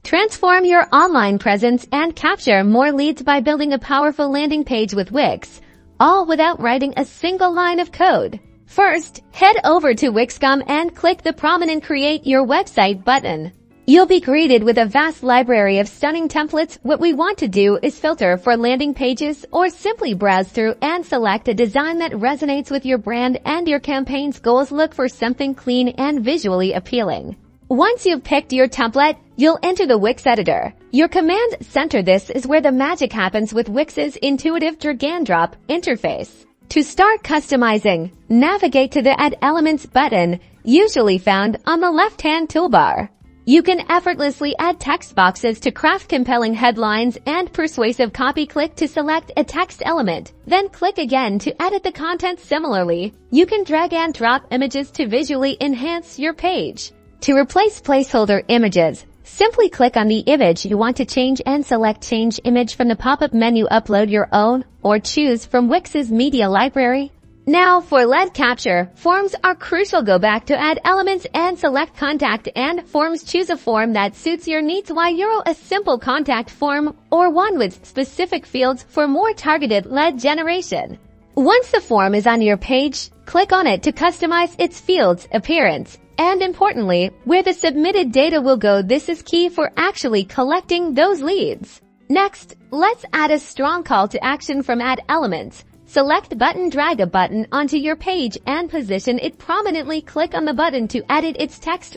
Transform your online presence and capture more leads by building a powerful landing page with Wix, all without writing a single line of code. First, head over to Wix.com and click the prominent Create Your Website button. You'll be greeted with a vast library of stunning templates. What we want to do is filter for landing pages or simply browse through and select a design that resonates with your brand and your campaign's goals. Look for something clean and visually appealing. Once you've picked your template, you'll enter the Wix Editor. Your command center. This is where the magic happens with Wix's intuitive drag-and-drop interface. To start customizing, navigate to the Add Elements button, usually found on the left-hand toolbar. You can effortlessly add text boxes to craft compelling headlines and persuasive copy. Click to select a text element, then click again to edit the content. Similarly, you can drag and drop images to visually enhance your page. To replace placeholder images, simply click on the image you want to change and select Change Image from the pop-up menu. Upload your own or choose from Wix's media library. Now for lead capture, forms are crucial. Go back to Add Elements and select Contact and Forms. Choose a form that suits your needs. A simple contact form or one with specific fields for more targeted lead generation. Once the form is on your page, click on it to customize its fields, appearance, and importantly, where the submitted data will go. This is key for actually collecting those leads. Next, let's add a strong call to action from Add Elements. Select button, drag a button onto your page and position it prominently. Click on the button to edit its text.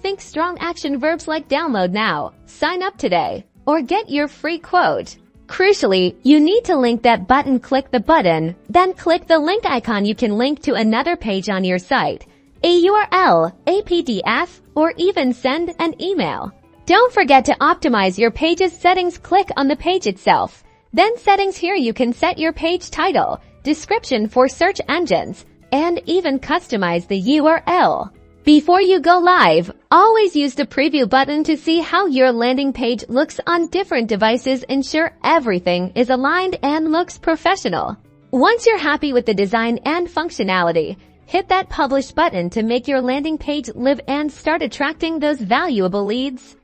Think strong action verbs like download now, sign up today, or get your free quote. Crucially, you need to link that button. Click the button, then click the link icon. You can link to another page on your site, a URL, a PDF, or even send an email. Don't forget to optimize your page's settings. Click on the page itself. Then settings. Here you can set your page title, description for search engines, and even customize the URL. Before you go live, always use the preview button to see how your landing page looks on different devices. Ensure everything is aligned and looks professional. Once you're happy with the design and functionality, hit that Publish button to make your landing page live and start attracting those valuable leads.